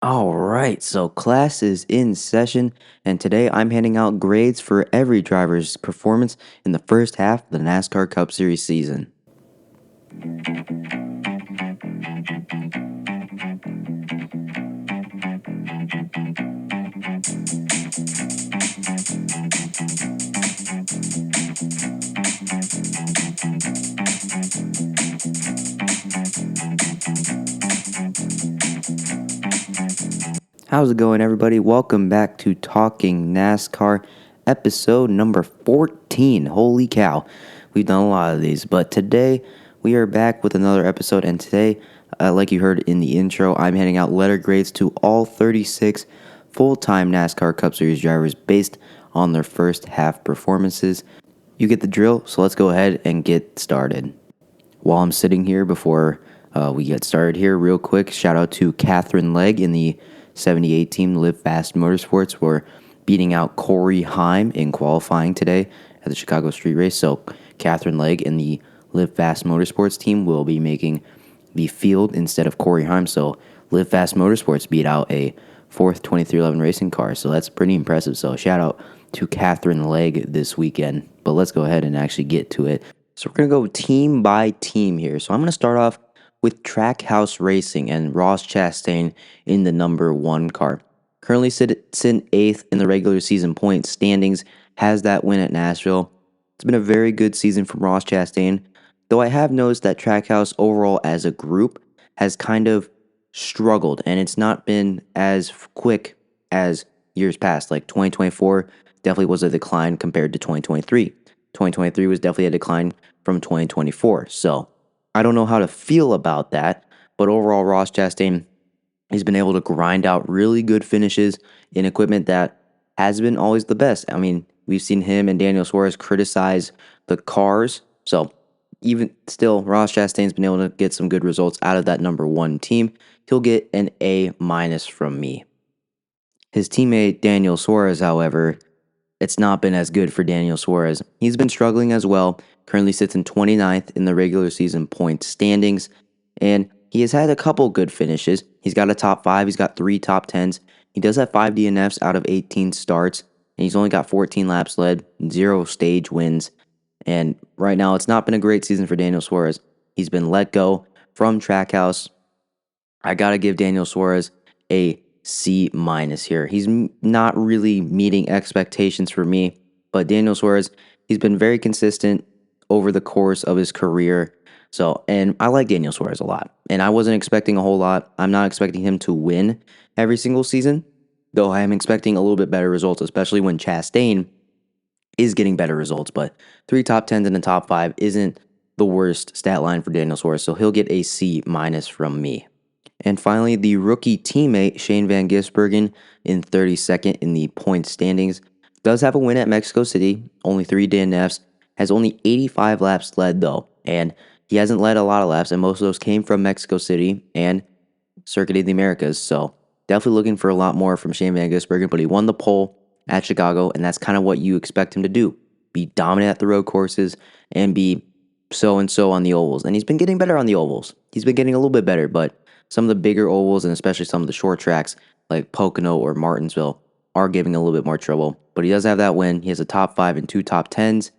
All right, so class is in session, and today I'm handing out grades for every driver's performance in the first half of the NASCAR Cup Series season. How's it going, everybody? Welcome back to Talking NASCAR, episode number 14. Holy cow, we've done a lot of these, but today we are back with another episode, and today, like you heard in the intro, I'm handing out letter grades to all 36 full-time NASCAR Cup Series drivers based on their first half performances. You get the drill, so let's go ahead and get started. While I'm sitting here before we get started here, real quick, shout out to Catherine Legg in the 78 team Live Fast Motorsports for beating out Corey Heim in qualifying today at the Chicago Street Race. So Catherine Legg in the Live Fast Motorsports team will be making the field instead of Corey Heim. So Live Fast Motorsports beat out a fourth 2311 racing car. So that's pretty impressive. So shout out to Catherine Legg this weekend. But let's go ahead and actually get to it. So we're going to go team by team here. So I'm going to start off with Trackhouse Racing and Ross Chastain in the number 1 car. Currently sits in 8th in the regular season point standings, has that win at Nashville. It's been a very good season from Ross Chastain, though I have noticed that Trackhouse overall as a group has kind of struggled, and it's not been as quick as years past. Like 2024 definitely was a decline compared to 2023. 2023 was definitely a decline from 2024. So I don't know how to feel about that, but overall, Ross Chastain has been able to grind out really good finishes in equipment that has been always the best. I mean, we've seen him and Daniel Suarez criticize the cars. So even still, Ross Chastain's been able to get some good results out of that number 1 team. He'll get an A- from me. His teammate Daniel Suarez, however, it's not been as good for Daniel Suarez. He's been struggling as well. Currently sits in 29th in the regular season points standings, and he has had a couple good finishes. He's got a top 5. He's got 3 top 10s. He does have 5 DNFs out of 18 starts, and he's only got 14 laps led, 0 stage wins. And right now, it's not been a great season for Daniel Suarez. He's been let go from Trackhouse. I got to give Daniel Suarez a C- here. He's not really meeting expectations for me, but Daniel Suarez, he's been very consistent over the course of his career. So, and I like Daniel Suarez a lot, and I wasn't expecting a whole lot. I'm not expecting him to win every single season, though I am expecting a little bit better results, especially when Chastain is getting better results. But 3 top 10s and a top 5 isn't the worst stat line for Daniel Suarez, so he'll get a C- from me. And finally, the rookie teammate, Shane Van Gisbergen, in 32nd in the point standings, does have a win at Mexico City, only 3 DNFs, has only 85 laps led though, and he hasn't led a lot of laps, and most of those came from Mexico City and Circuit of the Americas, so definitely looking for a lot more from Shane Van Gisbergen, but he won the pole at Chicago, and that's kind of what you expect him to do, be dominant at the road courses and be so-and-so on the ovals, and he's been getting better on the ovals. He's been getting a little bit better, but some of the bigger ovals and especially some of the short tracks like Pocono or Martinsville are giving a little bit more trouble. But he does have that win. He has a top 5 and 2 top 10s.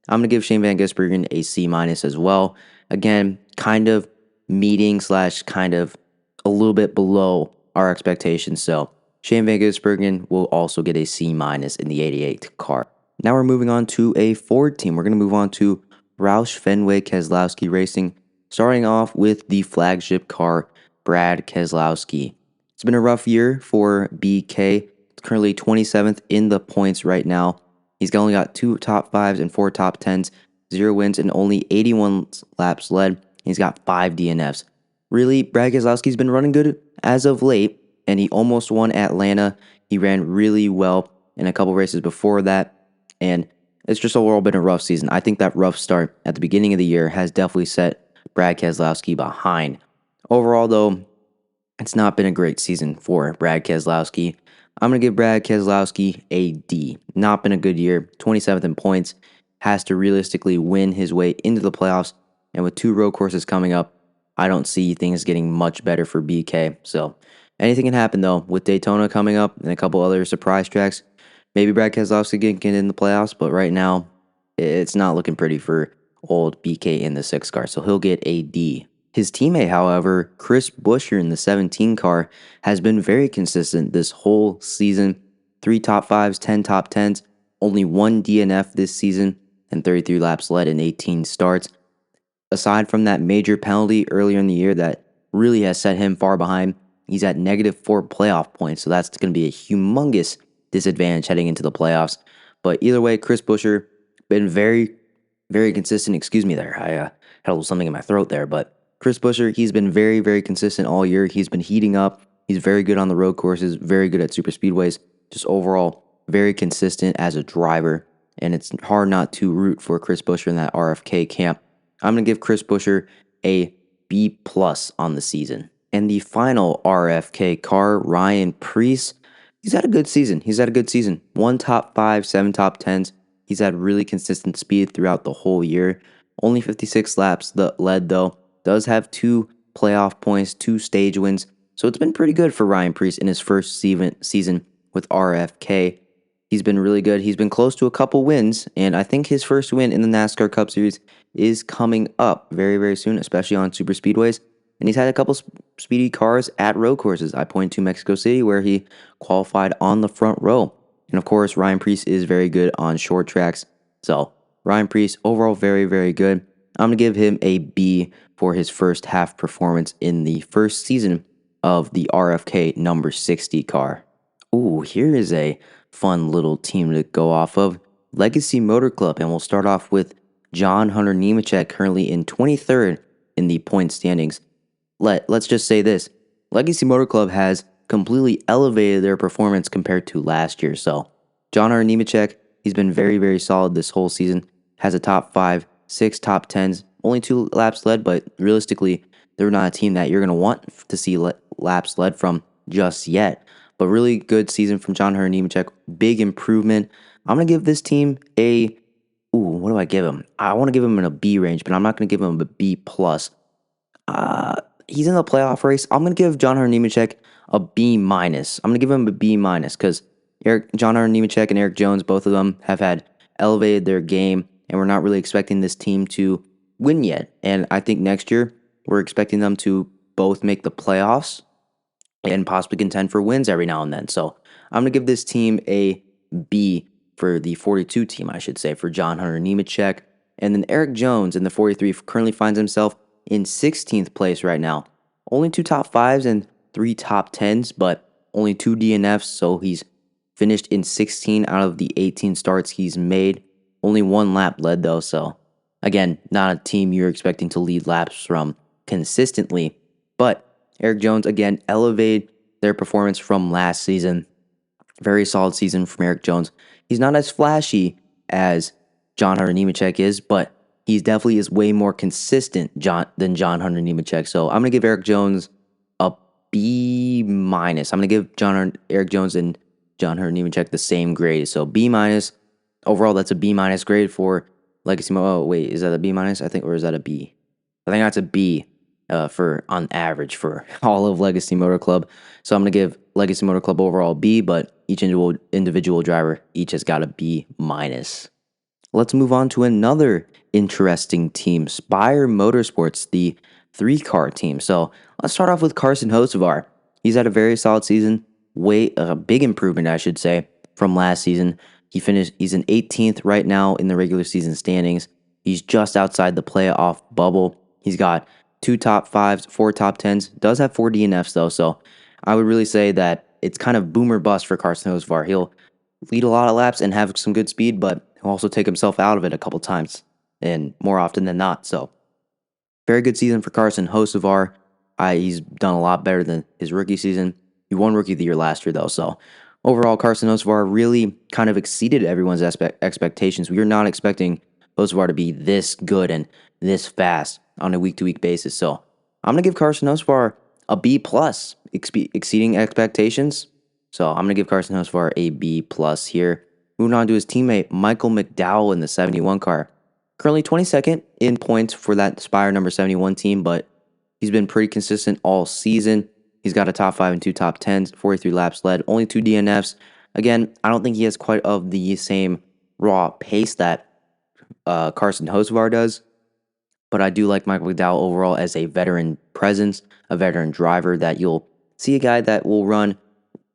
I'm going to give Shane Van Gisbergen a C- as well. Again, kind of meeting / kind of a little bit below our expectations. So Shane Van Gisbergen will also get a C- in the 88 car. Now we're moving on to a Ford team. We're going to move on to Roush Fenway Keselowski Racing, starting off with the flagship car, Brad Keselowski. It's been a rough year for BK. It's currently 27th in the points right now. He's only got 2 top 5s and 4 top 10s, 0 wins, and only 81 laps led. He's got 5 DNFs. Really, Brad Keselowski's been running good as of late, and he almost won Atlanta. He ran really well in a couple races before that, and it's just overall been a rough season. I think that rough start at the beginning of the year has definitely set Brad Keselowski behind. Overall, though, it's not been a great season for Brad Keselowski. I'm going to give Brad Keselowski a D. Not been a good year. 27th in points. Has to realistically win his way into the playoffs. And with 2 road courses coming up, I don't see things getting much better for BK. So Anything can happen though with Daytona coming up and a couple other surprise tracks. Maybe Brad Keselowski can get in the playoffs, but right now it's not looking pretty for old BK in the 6 car, so he'll get a D. His teammate, however, Chris Buescher in the 17 car, has been very consistent this whole season. 3 top 5s, 10 top 10s, only 1 DNF this season, and 33 laps led in 18 starts. Aside from that major penalty earlier in the year that really has set him far behind, he's at -4 playoff points, so that's going to be a humongous disadvantage heading into the playoffs. But either way, Chris Buescher been very, very consistent. Excuse me there. I had a little something in my throat there. But Chris Buescher, he's been very, very consistent all year. He's been heating up. He's very good on the road courses, very good at super speedways. Just overall, very consistent as a driver. And it's hard not to root for Chris Buescher in that RFK camp. I'm going to give Chris Buescher a B+ on the season. And the final RFK car, Ryan Preece, he's had a good season. 1 top 5, 7 top 10s. He's had really consistent speed throughout the whole year. Only 56 laps led, though. Does have 2 playoff points, 2 stage wins. So it's been pretty good for Ryan Preece in his first season with RFK. He's been really good. He's been close to a couple wins, and I think his first win in the NASCAR Cup Series is coming up very, very soon, especially on super speedways. And he's had a couple speedy cars at road courses. I point to Mexico City, where he qualified on the front row. And of course, Ryan Preece is very good on short tracks. So, Ryan Preece, overall, very, very good. I'm going to give him a B for his first half performance in the first season of the RFK number 60 car. Ooh, here is a fun little team to go off of. Legacy Motor Club, and we'll start off with John Hunter Nemechek, currently in 23rd in the point standings. Let's just say this. Legacy Motor Club has completely elevated their performance compared to last year. So, John Hunter Nemechek, he's been very, very solid this whole season. Has a top 5, 6 top 10s, only 2 laps led, but realistically, they're not a team that you're going to want to see laps led from just yet. But really good season from John Hunter Nemechek. Big improvement. I'm going to give this team a... Ooh, what do I give him? I want to give him in a B range, but I'm not going to give him a B+. He's in the playoff race. I'm going to give John Hunter Nemechek a B-. I'm going to give him a B- because John Hunter Nemechek and Eric Jones, both of them, have had elevated their game, and we're not really expecting this team to win yet. And I think next year, we're expecting them to both make the playoffs and possibly contend for wins every now and then. So I'm going to give this team a B for the 42 team, I should say, for John Hunter Nemechek. And then Eric Jones in the 43 currently finds himself in 16th place right now. Only 2 top 5s and 3 top 10s, but only 2 DNFs, so he's finished in 16 out of the 18 starts he's made. Only 1 lap led, though, so again, not a team you're expecting to lead laps from consistently. But Eric Jones, again, elevated their performance from last season. Very solid season from Eric Jones. He's not as flashy as John Hunter Nemechek is, but he definitely is way more consistent than John Hunter Nemechek. So I'm going to give Eric Jones a B-. I'm going to give Eric Jones and John Hunter Nemechek the same grade. So B-. Overall, that's a B- grade for Legacy. Oh, wait, is that a B-? I think, or is that a B? I think that's a B for on average for all of Legacy Motor Club. So I'm going to give Legacy Motor Club overall B, but each individual driver each has got a B-. Let's move on to another interesting team, Spire Motorsports, the 3-car team. So let's start off with Carson Hocevar. He's had a very solid season, a big improvement, I should say, from last season. He's in 18th right now in the regular season standings. He's just outside the playoff bubble. He's got 2 top 5s, 4 top 10s. Does have 4 DNFs though, so I would really say that it's kind of boom or bust for Carson Hocevar. He'll lead a lot of laps and have some good speed, but he'll also take himself out of it a couple times, and more often than not. So, very good season for Carson Hocevar. He's done a lot better than his rookie season. He won Rookie of the Year last year, though. So, overall, Carson Hocevar really kind of exceeded everyone's expectations. We were not expecting Hocevar to be this good and this fast on a week-to-week basis. So, I'm going to give Carson Hocevar a B+, exceeding expectations. So, I'm going to give Carson Hocevar a B+ here. Moving on to his teammate, Michael McDowell in the 71 car. Currently 22nd in points for that Spire number 71 team, but he's been pretty consistent all season. He's got a top 5 and 2 top 10s, 43 laps led, only 2 DNFs. Again, I don't think he has quite of the same raw pace that Carson Hocevar does, but I do like Michael McDowell overall as a veteran presence, a veteran driver that you'll see a guy that will run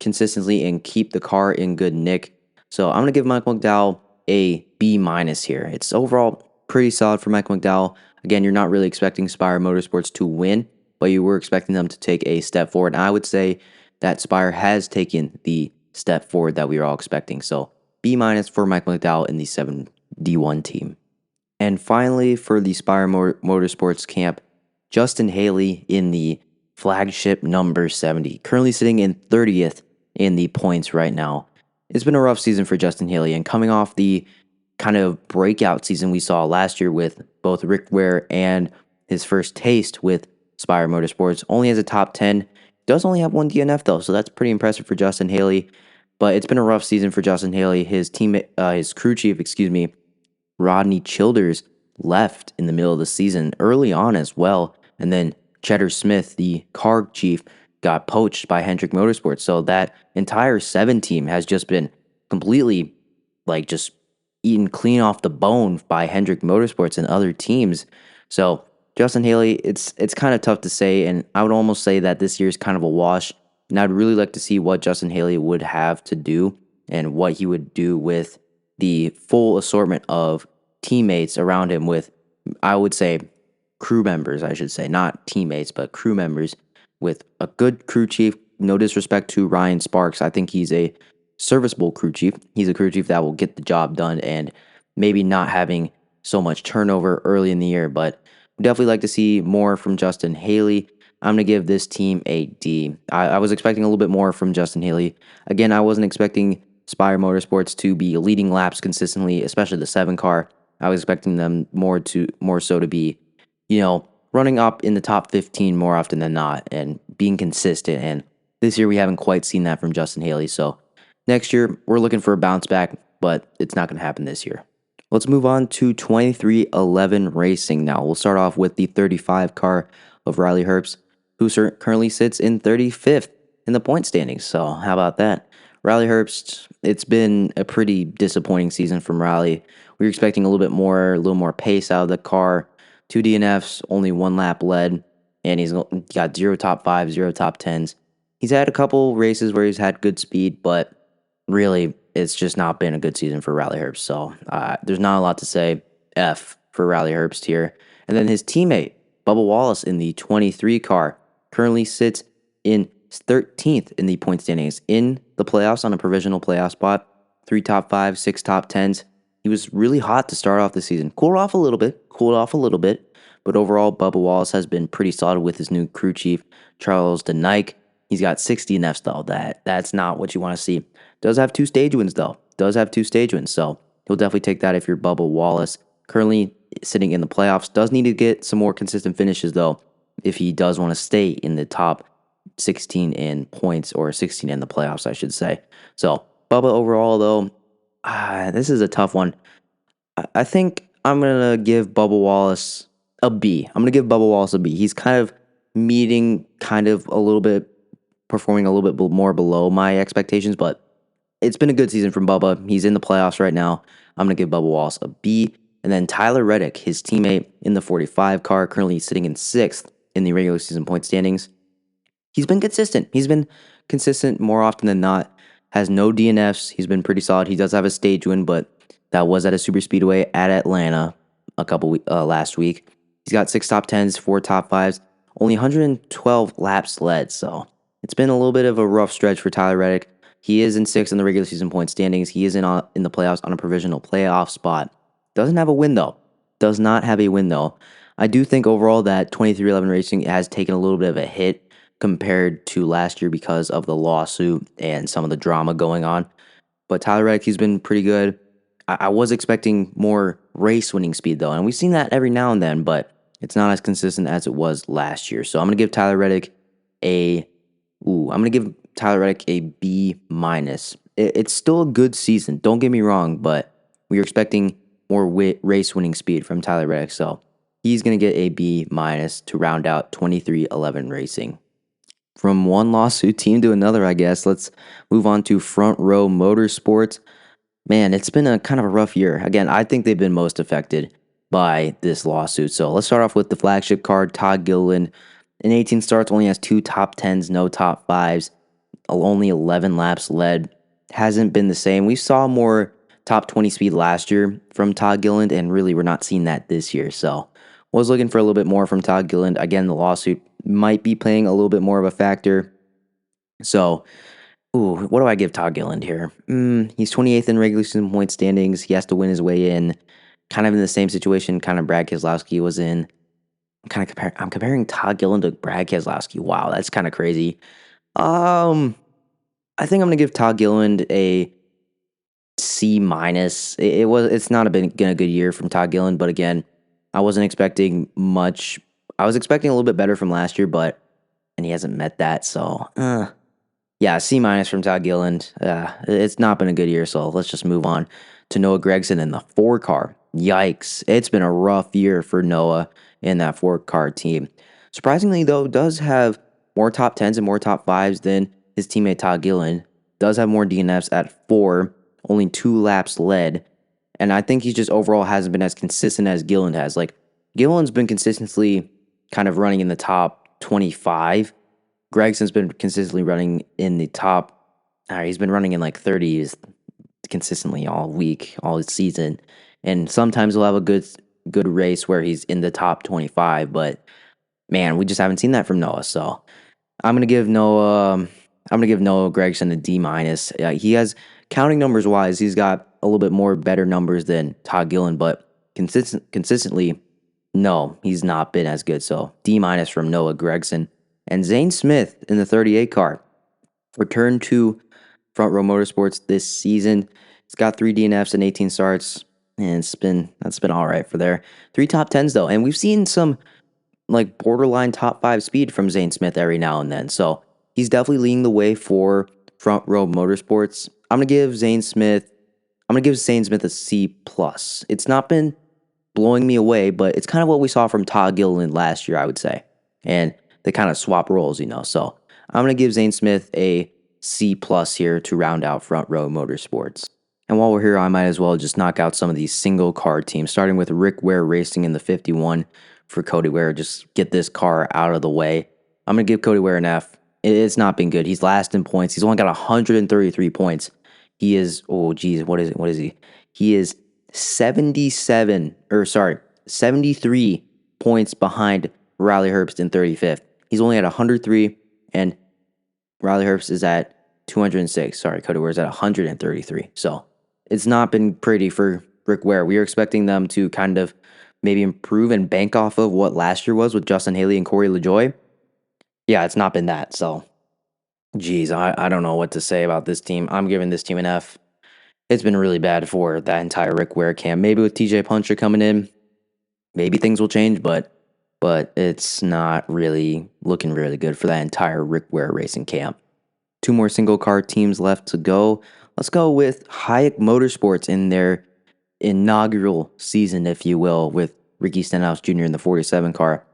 consistently and keep the car in good nick. So I'm going to give Michael McDowell a B minus here. It's overall pretty solid for Michael McDowell. Again, you're not really expecting Spire Motorsports to win, but you were expecting them to take a step forward. And I would say that Spire has taken the step forward that we were all expecting. So B minus for Michael McDowell in the 7D1 team. And finally, for the Spire Motorsports camp, Justin Haley in the flagship number 70, currently sitting in 30th in the points right now. It's been a rough season for Justin Haley, and coming off the kind of breakout season we saw last year with both Rick Ware and his first taste with Spire Motorsports, only has a top 10. Does only have one DNF though, so that's pretty impressive for Justin Haley. But it's been a rough season for Justin Haley. His crew chief, Rodney Childers, left in the middle of the season early on as well. And then Cheddar Smith, the car chief, got poached by Hendrick Motorsports. So that entire 7 team has just been completely just eaten clean off the bone by Hendrick Motorsports and other teams. So Justin Haley, it's kind of tough to say, and I would almost say that this year is kind of a wash. And I'd really like to see what Justin Haley would have to do and what he would do with the full assortment of teammates around him with, I would say, crew members, I should say, not teammates, but crew members with a good crew chief. No disrespect to Ryan Sparks. I think he's a serviceable crew chief. He's a crew chief that will get the job done and maybe not having so much turnover early in the year, but definitely like to see more from Justin Haley. I'm going to give this team a D. I was expecting a little bit more from Justin Haley. Again, I wasn't expecting Spire Motorsports to be leading laps consistently, especially the 7 car. I was expecting them more so to be, running up in the top 15 more often than not and being consistent. And this year we haven't quite seen that from Justin Haley. So next year we're looking for a bounce back, but it's not going to happen this year. Let's move on to 2311 Racing now. We'll start off with the 35 car of Riley Herbst, who currently sits in 35th in the point standings. So how about that? Riley Herbst, it's been a pretty disappointing season from Riley. We were expecting a little more pace out of the car. 2 DNFs, only 1 lap led, and he's got 0 top 5, 0 top 10s. He's had a couple races where he's had good speed, but really, it's just not been a good season for Riley Herbst. So there's not a lot to say. F for Riley Herbst here. And then his teammate, Bubba Wallace, in the 23 car, currently sits in 13th in the point standings in the playoffs on a provisional playoff spot. 3 top 5, 6 top 10s. He was really hot to start off the season. Cooled off a little bit, but overall, Bubba Wallace has been pretty solid with his new crew chief, Charles DeNike. He's got 60 DNFs though. That's not what you want to see. Does have 2 stage wins though. So he'll definitely take that if you're Bubba Wallace. Currently sitting in the playoffs. Does need to get some more consistent finishes though if he does want to stay in the top 16 in points, or 16 in the playoffs, I should say. So Bubba overall though, this is a tough one. I think I'm going to give Bubba Wallace a B. He's kind of performing a little bit more below my expectations, but it's been a good season from Bubba. He's in the playoffs right now. I'm going to give Bubba Wallace a B. And then Tyler Reddick, his teammate in the 45 car, currently sitting in 6th in the regular season point standings. He's been consistent more often than not. Has no DNFs. He's been pretty solid. He does have a stage win, but that was at a super speedway at Atlanta last week. He's got 6 top 10s, 4 top 5s, only 112 laps led. So it's been a little bit of a rough stretch for Tyler Reddick. He is in 6th in the regular season point standings. He is in the playoffs on a provisional playoff spot. Does not have a win though. I do think overall that 2311 Racing has taken a little bit of a hit compared to last year because of the lawsuit and some of the drama going on. But Tyler Reddick, he's been pretty good. I was expecting more race winning speed though, and we've seen that every now and then, but it's not as consistent as it was last year. So I'm going to give Tyler Reddick a B minus. It's still a good season, don't get me wrong, but we were expecting more race winning speed from Tyler Reddick, so he's going to get a B minus to round out 2311 Racing. from one lawsuit team to another, I guess. Let's move on to Front Row Motorsports. Man, it's been a kind of a rough year. Again, I think they've been most affected by this lawsuit. So let's start off with the flagship car, Todd Gilliland. In 18 starts, only has 2 top 10s, no top 5s, only 11 laps led. Hasn't been the same. We saw more top 20 speed last year from Todd Gilliland, and really we're not seeing that this year. So was looking for a little bit more from Todd Gilliland. Again, the lawsuit might be playing a little bit more of a factor. So, what do I give Todd Gilliland here? He's 28th in regular season point standings. He has to win his way in. Kind of in the same situation kind of Brad Keselowski was in. I'm comparing Todd Gilliland to Brad Keselowski. Wow, that's kind of crazy. I think I'm gonna give Todd Gilliland a C minus. It's not been a good year from Todd Gilliland, but again, I wasn't expecting much. I was expecting a little bit better from last year, and he hasn't met that. So, yeah, C minus from Todd Gilliland. It's not been a good year, so let's just move on to Noah Gragson in the 4-car. Yikes. It's been a rough year for Noah in that 4-car team. Surprisingly, though, does have more top 10s and more top 5s than his teammate Todd Gilliland. Does have more DNFs at 4, only 2 laps led. And I think he just overall hasn't been as consistent as Gilliland has. Like, Gilliland's been consistently kind of running in the top 25. Gregson's been consistently running in the top. He's been running in like 30s consistently all week, all season, and sometimes he'll have a good race where he's in the top 25. But man, we just haven't seen that from Noah. So I'm gonna give Noah. I'm gonna give Noah Gragson a D minus. He has counting numbers wise, he's got a little bit more better numbers than Todd Gilliland, but consistently, no, he's not been as good. So D minus from Noah Gragson. And Zane Smith in the 38 car returned to Front Row Motorsports this season. He's got 3 DNFs and 18 starts, and that's been all right for there. 3 top 10s though, and we've seen some like borderline top 5 speed from Zane Smith every now and then. So he's definitely leading the way for Front Row Motorsports. I'm gonna give Zane Smith a C plus. It's not been blowing me away, but it's kind of what we saw from Todd Gilliland last year, I would say. And they kind of swap roles, So I'm going to give Zane Smith a C plus here to round out Front Row Motorsports. And while we're here, I might as well just knock out some of these single car teams, starting with Rick Ware Racing in the 51 for Cody Ware. Just get this car out of the way. I'm going to give Cody Ware an F. It's not been good. He's last in points. He's only got 133 points. He is, what is he? He is 73 points behind Riley Herbst in 35th. He's only at 103, and Riley Herbst is at 206. Sorry, Cody Ware's at 133. So it's not been pretty for Rick Ware. We are expecting them to kind of maybe improve and bank off of what last year was with Justin Haley and Corey LaJoie. Yeah, it's not been that. So, geez, I don't know what to say about this team. I'm giving this team an F. It's been really bad for that entire Rick Ware camp. Maybe with TJ Puncher coming in, maybe things will change, but it's not really looking really good for that entire Rick Ware Racing camp. 2 more single car teams left to go. Let's go with Hayek Motorsports in their inaugural season, if you will, with Ricky Stenhouse Jr. in the 47 car.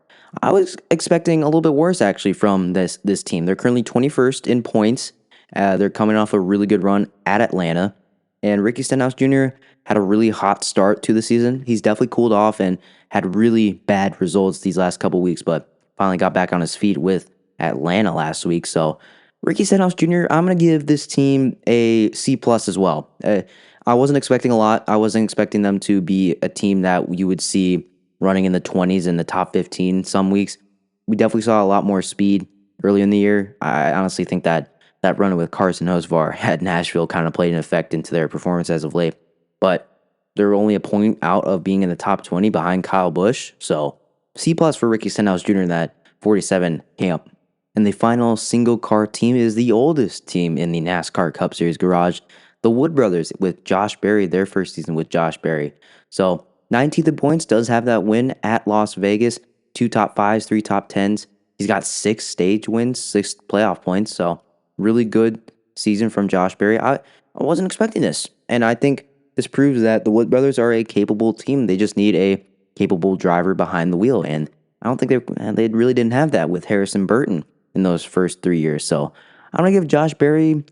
I was expecting a little bit worse actually from this team. They're currently 21st in points. They're coming off a really good run at Atlanta. And Ricky Stenhouse Jr. had a really hot start to the season. He's definitely cooled off and had really bad results these last couple weeks, but finally got back on his feet with Atlanta last week. So Ricky Stenhouse Jr., I'm going to give this team a C plus as well. I wasn't expecting a lot. I wasn't expecting them to be a team that you would see running in the 20s and the top 15 some weeks. We definitely saw a lot more speed early in the year. I honestly think that run with Carson Hocevar at Nashville kind of played an effect into their performance as of late. But they're only a point out of being in the top 20 behind Kyle Busch. So C plus for Ricky Stenhouse Jr. in that 47 camp. And the final single car team is the oldest team in the NASCAR Cup Series garage, the Wood Brothers with Josh Berry, their first season with Josh Berry. So 19th in points, does have that win at Las Vegas. 2 top 5s, 3 top 10s. He's got 6 stage wins, 6 playoff points. So really good season from Josh Berry. I wasn't expecting this. And I think this proves that the Wood Brothers are a capable team. They just need a capable driver behind the wheel. And I don't think they really didn't have that with Harrison Burton in those first 3 years. So I'm gonna give Josh Berry. I'm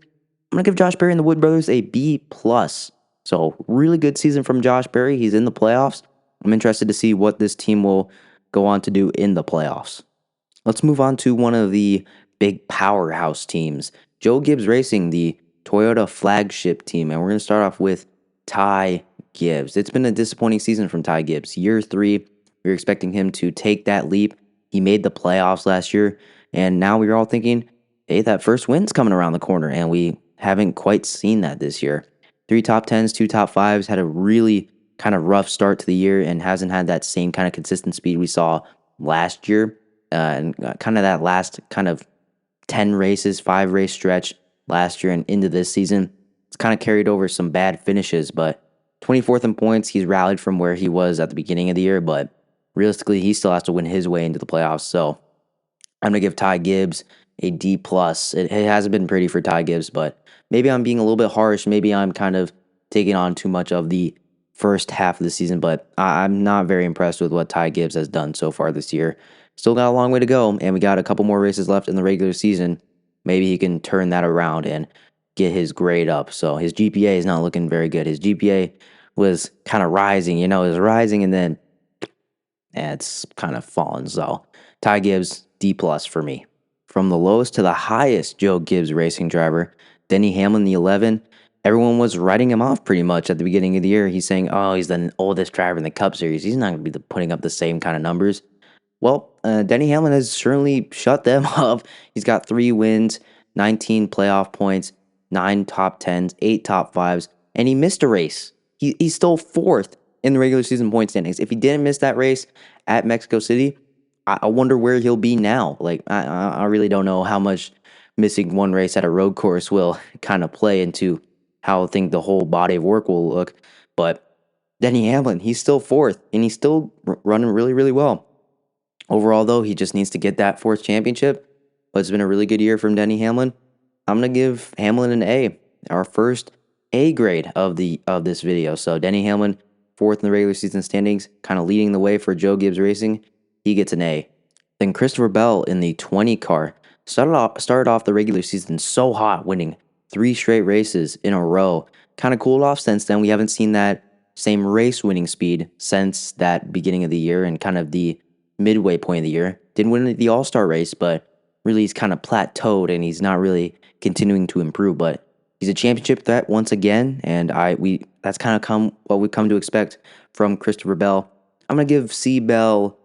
gonna give Josh Berry and the Wood Brothers a B plus. So really good season from Josh Berry. He's in the playoffs. I'm interested to see what this team will go on to do in the playoffs. Let's move on to one of the big powerhouse teams, Joe Gibbs Racing, the Toyota flagship team. And we're going to start off with Ty Gibbs. It's been a disappointing season from Ty Gibbs. Year 3, we were expecting him to take that leap. He made the playoffs last year, and now we were all thinking, hey, that first win's coming around the corner, and we haven't quite seen that this year. 3 top 10s, 2 top 5s, had a really kind of rough start to the year and hasn't had that same kind of consistent speed we saw last year. And kind of that last kind of 10 races, 5 race stretch last year and into this season. It's kind of carried over some bad finishes, but 24th in points, he's rallied from where he was at the beginning of the year, but realistically, he still has to win his way into the playoffs. So I'm going to give Ty Gibbs a D+. It hasn't been pretty for Ty Gibbs, but maybe I'm being a little bit harsh. Maybe I'm kind of taking on too much of the first half of the season, but I'm not very impressed with what Ty Gibbs has done so far this year. Still got a long way to go, and we got a couple more races left in the regular season. Maybe he can turn that around and get his grade up. So his GPA is not looking very good. His GPA was kind of rising, it was rising, and then it's kind of fallen. So Ty Gibbs, D+ for me. From the lowest to the highest Joe Gibbs Racing driver, Denny Hamlin, the 11. Everyone was writing him off pretty much at the beginning of the year. He's saying, oh, he's the oldest driver in the Cup Series. He's not going to be putting up the same kind of numbers. Well, Denny Hamlin has certainly shut them up. He's got 3 wins, 19 playoff points, 9 top 10s, 8 top 5s, and he missed a race. He's still 4th in the regular season point standings. If he didn't miss that race at Mexico City, I wonder where he'll be now. Like, I really don't know how much missing one race at a road course will kind of play into how I think the whole body of work will look. But Denny Hamlin, he's still 4th, and he's still running really, really well. Overall, though, he just needs to get that 4th championship. But it's been a really good year from Denny Hamlin. I'm gonna give Hamlin an A, our first A grade of this video. So Denny Hamlin, 4th in the regular season standings, kind of leading the way for Joe Gibbs Racing. He gets an A. Then Christopher Bell in the 20 car started off the regular season so hot, winning 3 straight races in a row. Kind of cooled off since then. We haven't seen that same race winning speed since that beginning of the year and kind of the midway point of the year. Didn't win the All-Star race, but really he's kind of plateaued and he's not really continuing to improve. But he's a championship threat once again, and that's kind of what we've come to expect from Christopher Bell. I'm gonna give C. Bell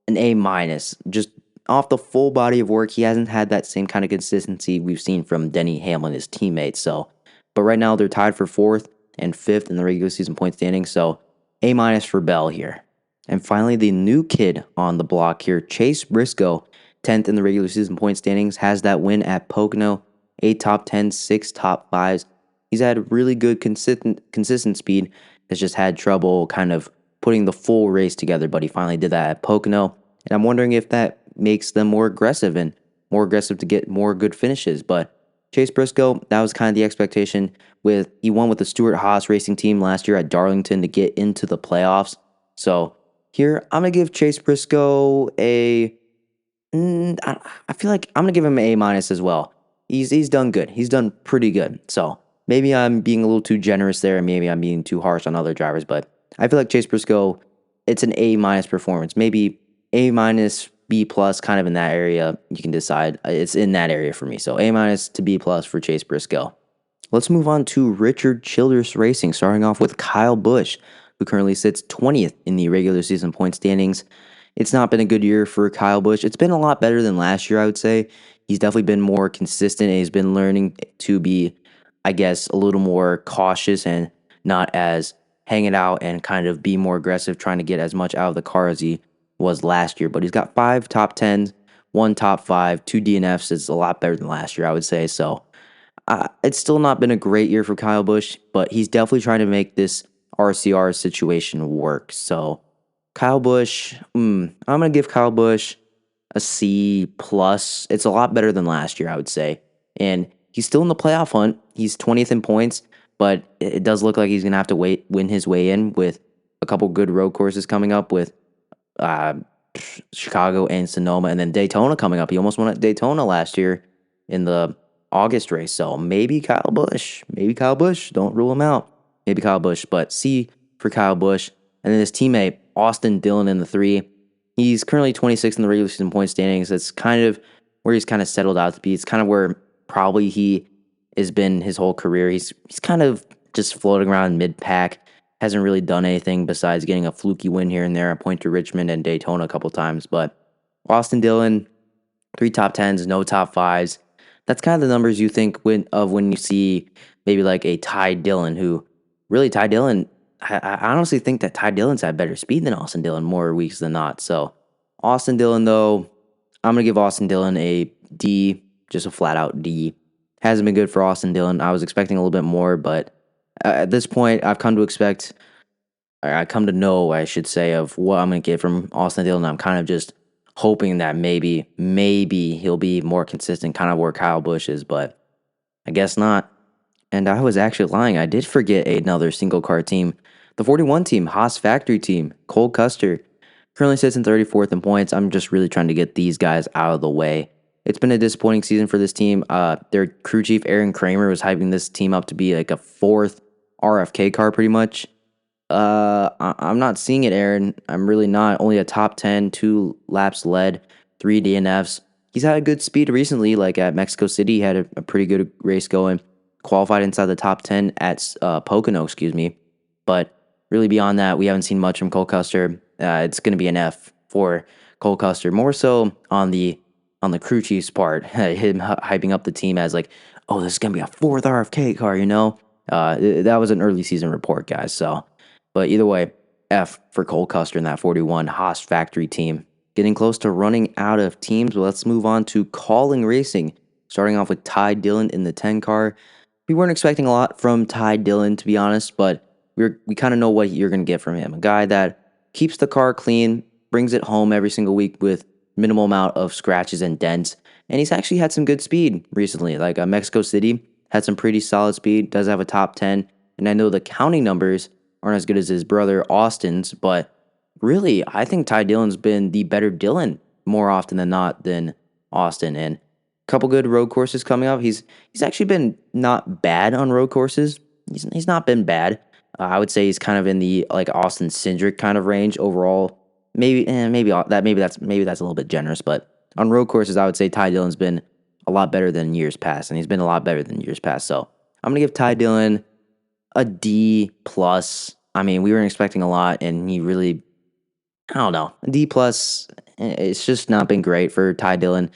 an A-. Just off the full body of work, he hasn't had that same kind of consistency we've seen from Denny Hamlin, his teammates. But right now they're tied for 4th and 5th in the regular season point standings. So A- for Bell here. And finally, the new kid on the block here, Chase Briscoe, 10th in the regular season point standings, has that win at Pocono, 8 top 10s, 6 top 5s. He's had really good consistent speed. Has just had trouble kind of putting the full race together, but he finally did that at Pocono. And I'm wondering if that makes them more aggressive to get more good finishes. But Chase Briscoe, that was kind of the expectation. He won with the Stewart-Haas racing team last year at Darlington to get into the playoffs. So here, I'm going to give Chase Briscoe I feel like I'm going to give him an A- as well. He's done good. He's done pretty good. So maybe I'm being a little too generous there, and maybe I'm being too harsh on other drivers, but I feel like Chase Briscoe, it's an A- performance. Maybe A-, B+, kind of in that area. You can decide. It's in that area for me. So A- to B+ for Chase Briscoe. Let's move on to Richard Childress Racing, starting off with Kyle Busch, who currently sits 20th in the regular season point standings. It's not been a good year for Kyle Busch. It's been a lot better than last year, I would say. He's definitely been more consistent, and he's been learning to be, I guess, a little more cautious and not as hang it out and kind of be more aggressive, trying to get as much out of the car as he was last year. But he's got 5 top 10s, 1 top 5, 2 DNFs. It's a lot better than last year, I would say. So it's still not been a great year for Kyle Busch, but he's definitely trying to make this RCR situation work. So Kyle Busch, I'm going to give Kyle Busch a C+. It's a lot better than last year, I would say. And he's still in the playoff hunt. He's 20th in points, but it does look like he's going to have to win his way in with a couple good road courses coming up with Chicago and Sonoma, and then Daytona coming up. He almost won at Daytona last year in the August race. So maybe Kyle Busch. Maybe Kyle Busch. Don't rule him out. Maybe Kyle Busch, but C for Kyle Busch. And then his teammate, Austin Dillon in the 3. He's currently 26th in the regular season point standings. That's kind of where he's kind of settled out to be. It's kind of where probably he has been his whole career. He's kind of just floating around mid-pack. Hasn't really done anything besides getting a fluky win here and there at Point to Richmond and Daytona a couple times. But Austin Dillon, 3 top 10s, no top 5s. That's kind of the numbers you think when you see maybe like a Ty Dillon, who really Ty Dillon, I honestly think that Ty Dillon's had better speed than Austin Dillon more weeks than not. So Austin Dillon, though, I'm going to give Austin Dillon a D, just a flat out D. Hasn't been good for Austin Dillon. I was expecting a little bit more, but at this point, I've come to know, I should say, of what I'm going to get from Austin Dillon. I'm kind of just hoping that maybe he'll be more consistent, kind of where Kyle Busch is, but I guess not. And I was actually lying. I did forget another single car team. The 41 team, Haas Factory team, Cole Custer, currently sits in 34th in points. I'm just really trying to get these guys out of the way. It's been a disappointing season for this team. Their crew chief, Aaron Kramer, was hyping this team up to be like a 4th RFK car pretty much. I'm not seeing it, Aaron. I'm really not. Only a top 10, 2 laps led, 3 DNFs. He's had a good speed recently, like at Mexico City. He had a pretty good race going. Qualified inside the top 10 at Pocono, But really beyond that, we haven't seen much from Cole Custer. It's going to be an F for Cole Custer. More so on the crew chief's part, him hyping up the team as like, oh, this is going to be a 4th RFK car, That was an early season report, guys. So, but either way, F for Cole Custer in that 41 Haas Factory team. Getting close to running out of teams. Well, let's move on to Calling Racing. Starting off with Ty Dillon in the 10 car. We weren't expecting a lot from Ty Dillon, to be honest, but we kind of know what you're going to get from him. A guy that keeps the car clean, brings it home every single week with minimal amount of scratches and dents. And he's actually had some good speed recently. Like Mexico City had some pretty solid speed, does have a top 10. And I know the counting numbers aren't as good as his brother Austin's, but really, I think Ty Dillon's been the better Dillon more often than not than Austin. And a couple good road courses coming up. He's actually been not bad on road courses. He's not been bad. I would say he's kind of in the like Austin Cindric kind of range overall. Maybe that's a little bit generous, but on road courses, I would say Ty Dillon's been a lot better than years past, and he's been a lot better than years past. So I'm gonna give Ty Dillon a D plus. I mean, we weren't expecting a lot, and he really, I don't know, a D plus. It's just not been great for Ty Dillon.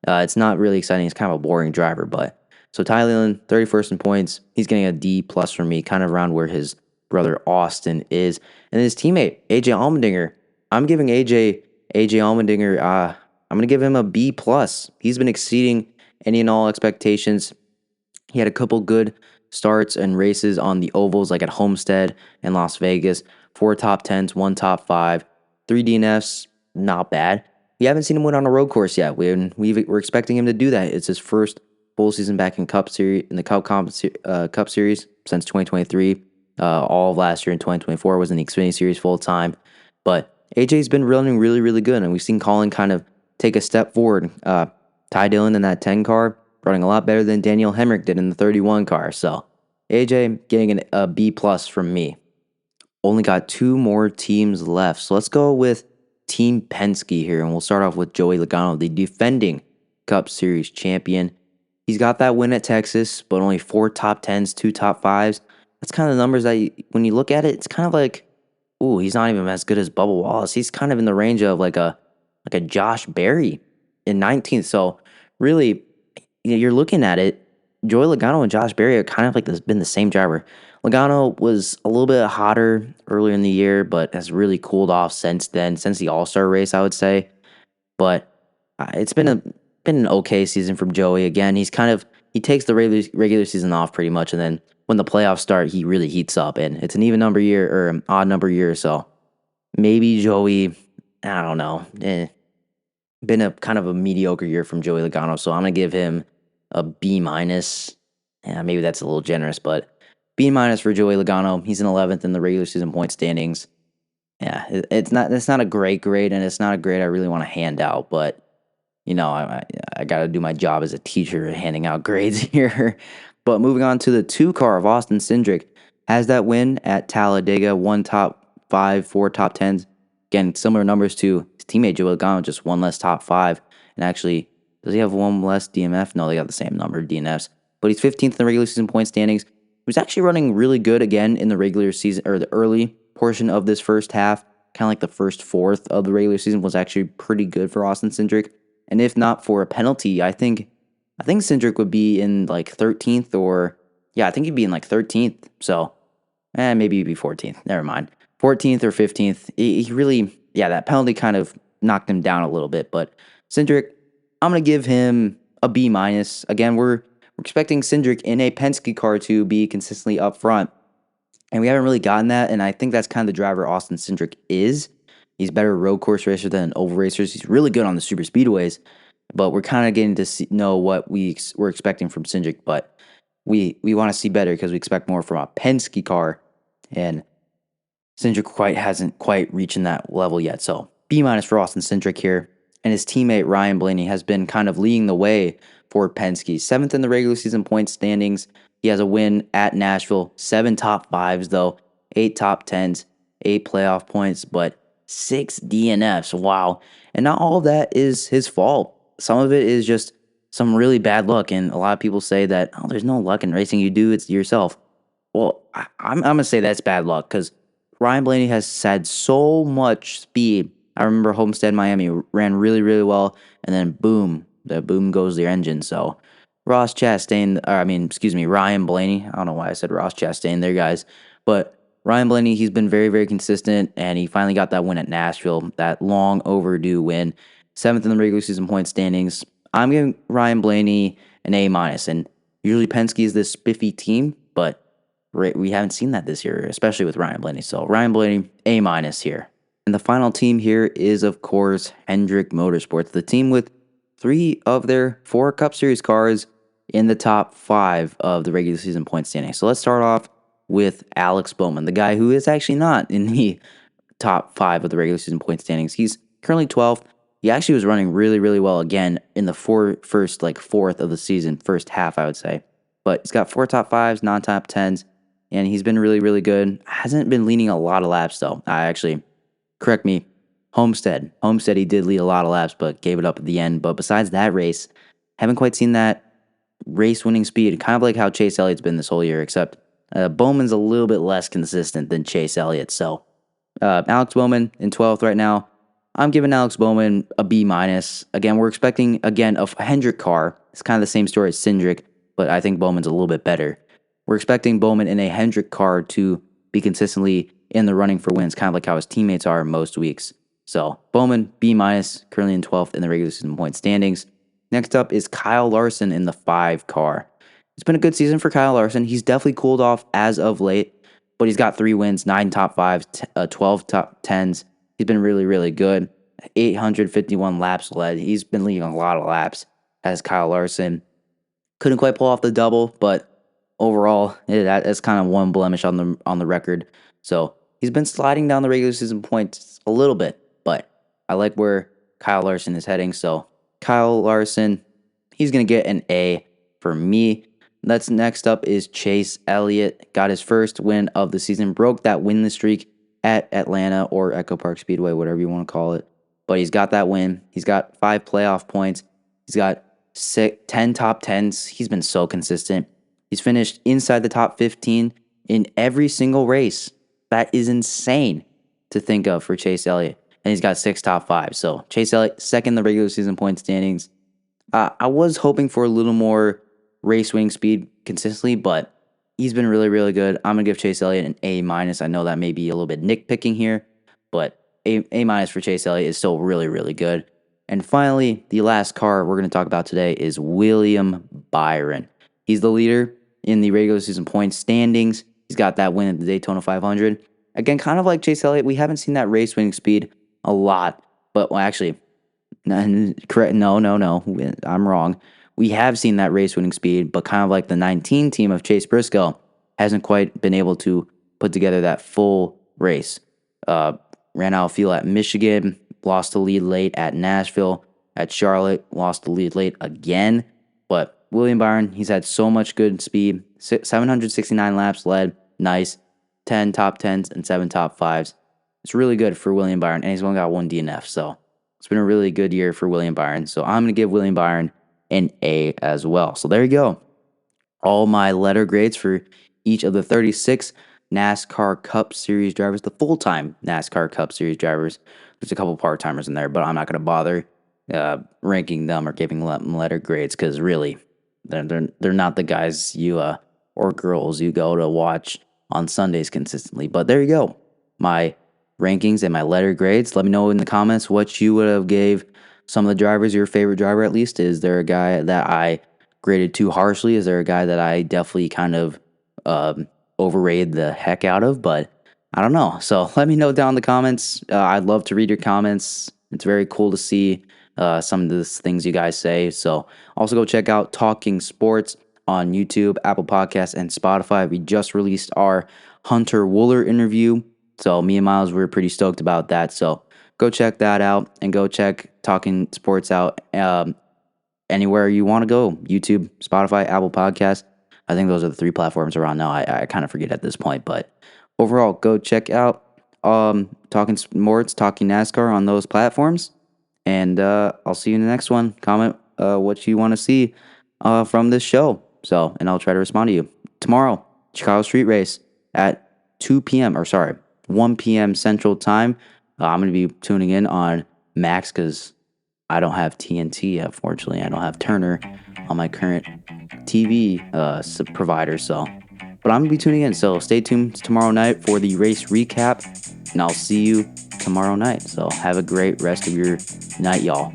It's not really exciting. It's kind of a boring driver, but so Ty Dillon, 31st in points. He's getting a D plus from me, kind of around where his brother Austin is, and his teammate AJ Allmendinger. I'm giving AJ Allmendinger. I'm gonna give him a B plus. He's been exceeding any and all expectations. He had a couple good starts and races on the ovals, like at Homestead and Las Vegas. 4 top 10s, 1 top 5, 3 DNFs. Not bad. We haven't seen him win on a road course yet. We're expecting him to do that. It's his first full season back in Cup Series Cup Series since 2023. All of last year in 2024 was in the Xfinity Series full time. But AJ's been running really, really good, and we've seen Colin kind of take a step forward. Ty Dillon in that 10 car running a lot better than Daniel Hemrick did in the 31 car. So AJ getting a B plus from me. Only got 2 more teams left. So let's go with Team Penske here, and we'll start off with Joey Logano, the defending Cup Series champion. He's got that win at Texas, but only 4 top 10s, 2 top 5s. That's kind of the numbers that when you look at it, it's kind of like, ooh, he's not even as good as Bubba Wallace. He's kind of in the range of like a Josh Berry in 19th. So really, you're looking at it, Joey Logano and Josh Berry are kind of like been the same driver. Logano was a little bit hotter earlier in the year, but has really cooled off since then, since the All-Star race, I would say. But it's been an okay season from Joey. Again, he takes the regular season off pretty much, and then when the playoffs start, he really heats up, and it's an even number year or an odd number year. So maybe Joey, I don't know, been a kind of a mediocre year from Joey Logano. So I'm gonna give him a B minus. Yeah, maybe that's a little generous, but B minus for Joey Logano. He's in 11th in the regular season point standings. Yeah, it's not a great grade, and it's not a grade I really want to hand out, but I got to do my job as a teacher handing out grades here. But moving on to the two car of Austin Cindric, has that win at Talladega, one top five, four top tens. Again, similar numbers to his teammate Joe Logano, just one less top five. And actually, does he have one less DMF? No, they got the same number of DNFs. But he's 15th in the regular season point standings. He was actually running really good again in the regular season, or the early portion of this first half. Kind of like the first fourth of the regular season was actually pretty good for Austin Cindric. And if not for a penalty, I think Cindric would be in like 13th, or yeah, I think he'd be in like 13th. So, maybe he'd be 14th. Never mind. 14th or 15th. He really, yeah, that penalty kind of knocked him down a little bit. But Cindric, I'm gonna give him a B minus. Again, we're expecting Cindric in a Penske car to be consistently up front, and we haven't really gotten that. And I think that's kind of the driver Austin Cindric is. He's a better road course racer than oval racers. He's really good on the super speedways, but we're kind of getting to know what we're expecting from Cindric. But we want to see better because we expect more from a Penske car, and Cindric hasn't quite reaching that level yet. So B minus for Austin Cindric here, and his teammate Ryan Blaney has been kind of leading the way for Penske. 7th in the regular season points standings. He has a win at Nashville. 7 top fives though, 8 top tens, 8 playoff points, but 6 DNFs. Wow. And not all of that is his fault. Some of it is just some really bad luck. And a lot of people say that, oh, there's no luck in racing. You do it yourself. Well, I'm going to say that's bad luck because Ryan Blaney has had so much speed. I remember Homestead, Miami ran really, really well. And then boom, the boom goes their engine. So Ryan Blaney. I don't know why I said Ross Chastain there, guys. But Ryan Blaney, he's been very, very consistent, and he finally got that win at Nashville, that long overdue win. 7th in the regular season point standings. I'm giving Ryan Blaney an A minus, and usually Penske is this spiffy team, but we haven't seen that this year, especially with Ryan Blaney. So Ryan Blaney, A minus here. And the final team here is, of course, Hendrick Motorsports, the team with 3 of their 4 Cup Series cars in the top 5 of the regular season point standings. So let's start off with Alex Bowman, the guy who is actually not in the top 5 of the regular season point standings. He's currently 12th. He actually was running really, really well again in the first fourth of the season, first half, I would say. But he's got 4 top 5s, non-top 10s, and he's been really, really good. Hasn't been leading a lot of laps, though. Correct me, Homestead. Homestead, he did lead a lot of laps, but gave it up at the end. But besides that race, haven't quite seen that race-winning speed, kind of like how Chase Elliott's been this whole year, except Bowman's a little bit less consistent than Chase Elliott. So Alex Bowman in 12th right now. I'm giving Alex Bowman a B minus. Again, we're expecting, a Hendrick car. It's kind of the same story as Cindric, but I think Bowman's a little bit better. We're expecting Bowman in a Hendrick car to be consistently in the running for wins, kind of like how his teammates are most weeks. So Bowman, B minus, currently in 12th in the regular season point standings. Next up is Kyle Larson in the 5 car. It's been a good season for Kyle Larson. He's definitely cooled off as of late, but he's got 3 wins, 9 top 5s, 12 top 10s. He's been really, really good. 851 laps led. He's been leading a lot of laps as Kyle Larson. Couldn't quite pull off the double, but overall, that's kind of one blemish on the record. So he's been sliding down the regular season points a little bit, but I like where Kyle Larson is heading. So Kyle Larson, he's going to get an A for me. Next up is Chase Elliott. Got his first win of the season. Broke that winless streak at Atlanta or Echo Park Speedway, whatever you want to call it. But he's got that win. He's got 5 playoff points. He's got 10 top 10s. He's been so consistent. He's finished inside the top 15 in every single race. That is insane to think of for Chase Elliott. And he's got 6 top 5s. So Chase Elliott, second in the regular season point standings. I was hoping for a little more race winning speed consistently, but he's been really, really good. I'm going to give Chase Elliott an A minus. I know that may be a little bit nitpicking here, but A minus for Chase Elliott is still really, really good. And finally, the last car we're going to talk about today is William Byron. He's the leader in the regular season points standings. He's got that win at the Daytona 500. Again, kind of like Chase Elliott, we haven't seen that race winning speed a lot. But correct. No. I'm wrong. We have seen that race winning speed, but kind of like the 19 team of Chase Briscoe hasn't quite been able to put together that full race. ran out of fuel at Michigan, lost the lead late at Nashville, at Charlotte, lost the lead late again. But William Byron, he's had so much good speed. 769 laps led, nice. 10 top 10s and 7 top 5s. It's really good for William Byron, and he's only got one DNF, so it's been a really good year for William Byron. So I'm going to give William Byron an A as well. So there you go. All my letter grades for each of the 36 NASCAR Cup Series drivers, the full-time NASCAR Cup Series drivers. There's a couple part-timers in there, but I'm not going to bother ranking them or giving them letter grades because really, they're not the guys you or girls you go to watch on Sundays consistently. But there you go. My rankings and my letter grades. Let me know in the comments what you would have gave some of the drivers, your favorite driver at least. Is there a guy that I graded too harshly? Is there a guy that I definitely kind of overrated the heck out of? But I don't know. So let me know down in the comments. I'd love to read your comments. It's very cool to see some of the things you guys say. So also go check out Talking Sports on YouTube, Apple Podcasts, and Spotify. We just released our Hunter Wooler interview. So me and Miles were pretty stoked about that. So go check that out and go check Talking Sports out anywhere you want to go. YouTube, Spotify, Apple Podcasts. I think those are the 3 platforms around now. I kind of forget at this point. But overall, go check out Talking Sports, Talking NASCAR on those platforms. And I'll see you in the next one. Comment what you want to see from this show. So, and I'll try to respond to you. Tomorrow, Chicago Street Race at 2 p.m. or sorry, 1 p.m. Central Time. I'm going to be tuning in on Max because I don't have TNT, unfortunately. I don't have Turner on my current TV provider. So, but I'm going to be tuning in. So stay tuned tomorrow night for the race recap. And I'll see you tomorrow night. So have a great rest of your night, y'all.